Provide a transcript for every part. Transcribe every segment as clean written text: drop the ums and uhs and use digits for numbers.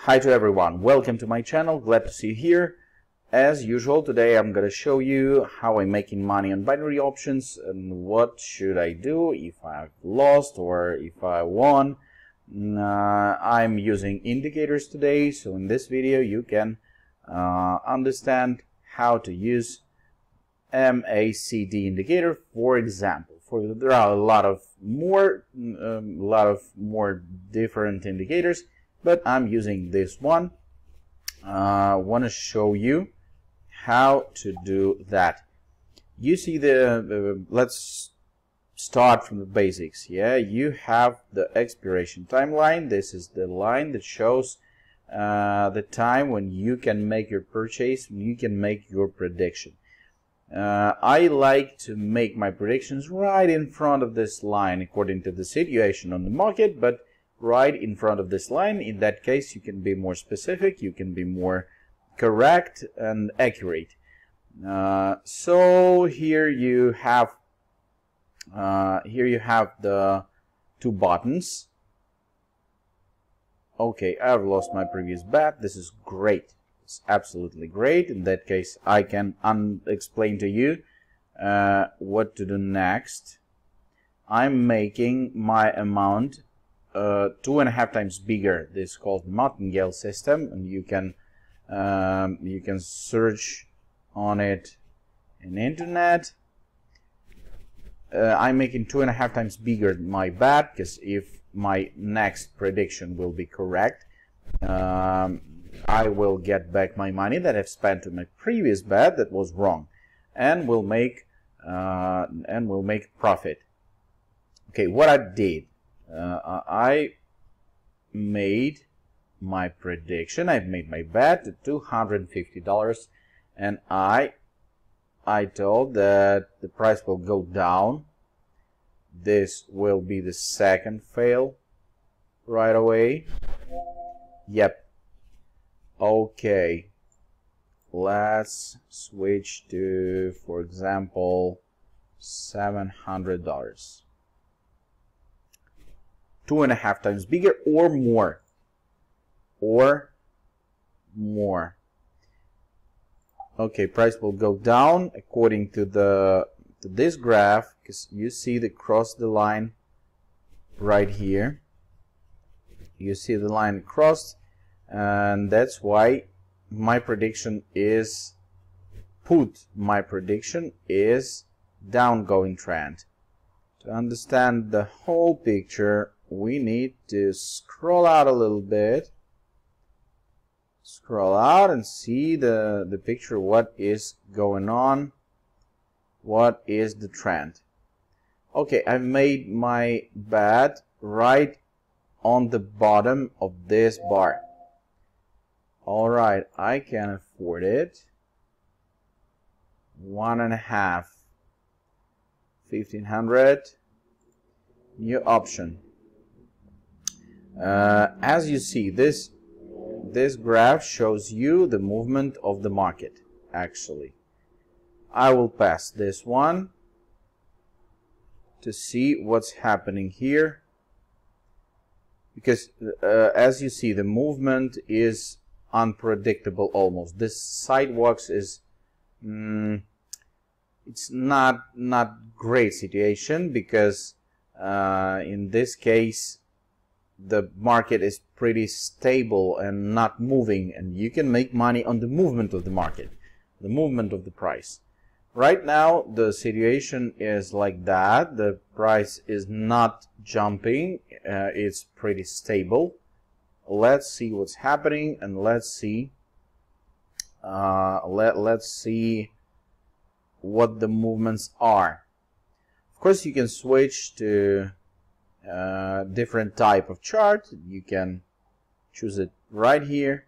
Hi to everyone, welcome to my channel, glad to see you here. As usual, today I'm going to show you how I'm making money on binary options and what should I do if I've lost or if I won. I'm using indicators today, so in this video you can understand how to use MACD indicator, for example. There are a lot of more different indicators, but I'm using this one. I want to show you how to do that. You see let's start from the basics. You have the expiration timeline. This is the line that shows the time when you can make your purchase, when you can make your prediction. I like to make my predictions right in front of this line according to the situation on the market, but right in front of this line. In that case, you can be more specific, you can be more correct and accurate. So here you have the two buttons. Okay, I've lost my previous bet. This is great. It's absolutely great. In that case, I can explain to you what to do next. I'm making my amount 2.5 times bigger. This is called Martingale system, and you can search on it in internet. I'm making 2.5 times bigger my bet, because if my next prediction will be correct, I will get back my money that I've spent on my previous bet that was wrong, and will make profit. Okay, what I did, I made my prediction. I've made my bet at $250, and I told that the price will go down. This will be the second fail right away. Yep. Okay, let's switch to, for example, $700. 2.5 times bigger or more. Okay, price will go down according to this graph, because you see cross the line right here. You see the line crossed, and that's why my prediction is downgoing trend. To understand the whole picture, we need to scroll out a little bit. Scroll out and see the picture, what is going on, what is the trend. Okay, I made my bet right on the bottom of this bar. Alright, I can afford it. 1.5, 1,500, new option. As you see, this graph shows you the movement of the market. Actually, I will pass this one to see what's happening here, because as you see, the movement is unpredictable almost. This sidewalks is it's not great situation, because in this case the market is pretty stable and not moving, and you can make money on the movement of the market, the movement of the price. Right now the situation is like that. The price is not jumping, it's pretty stable. Let's see what's happening, and let's see what the movements are. Of course, you can switch to different type of chart. You can choose it right here.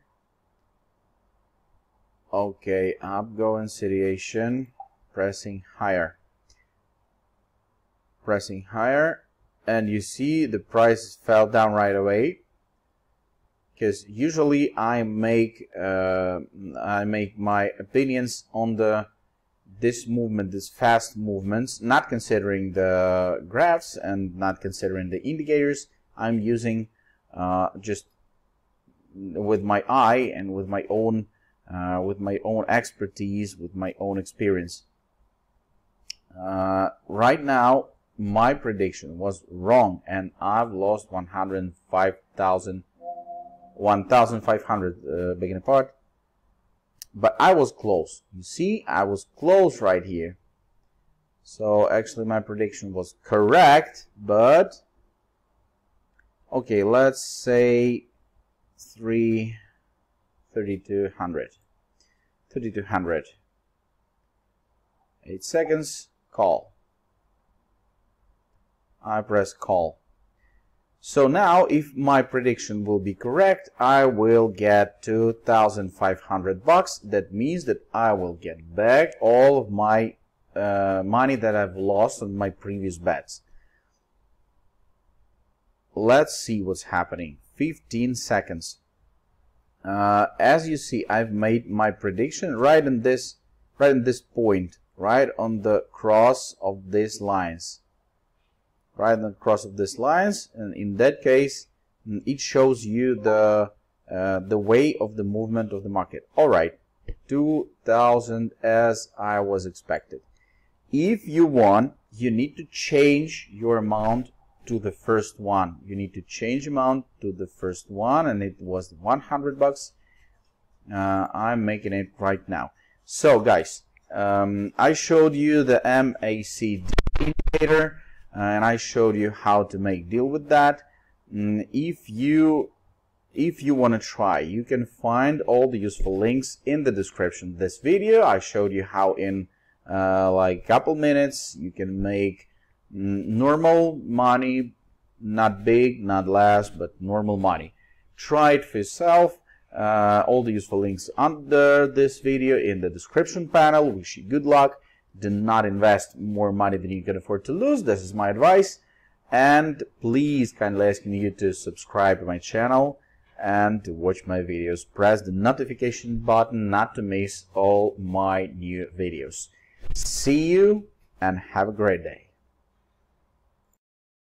Okay, upgoing situation, pressing higher, and you see the price fell down right away, because usually I make my opinions on this movement, this fast movements, not considering the graphs and not considering the indicators. I'm using just with my eye and with my own expertise, with my own experience. Right now, my prediction was wrong, and I've lost 1,500, begging apart. But I was close. You see, I was close right here. So actually, my prediction was correct, but okay, let's say 3,200. 3,200. 8 seconds. Call. I press call. So now, if my prediction will be correct, I will get 2,500 bucks. That means that I will get back all of my money that I've lost on my previous bets. Let's see what's happening. 15 seconds. As you see, I've made my prediction right in this point, right on the cross of these lines. Right on the cross of these lines, and in that case, it shows you the way of the movement of the market. All right, 2,000 as I was expected. If you want, you need to change your amount to the first one. You need to change amount to the first one, and it was 100 bucks. I'm making it right now. So guys, I showed you the MACD indicator, and I showed you how to make deal with that. If you want to try, you can find all the useful links in the description of this video. I showed you how in like a couple minutes you can make normal money, not big, not less, but normal money. Try it for yourself. All the useful links under this video in the description panel. Wish you good luck. Do not invest more money than you can afford to lose. This is my advice. And please, kindly asking you to subscribe to my channel and to watch my videos. Press the notification button not to miss all my new videos. See you and have a great day.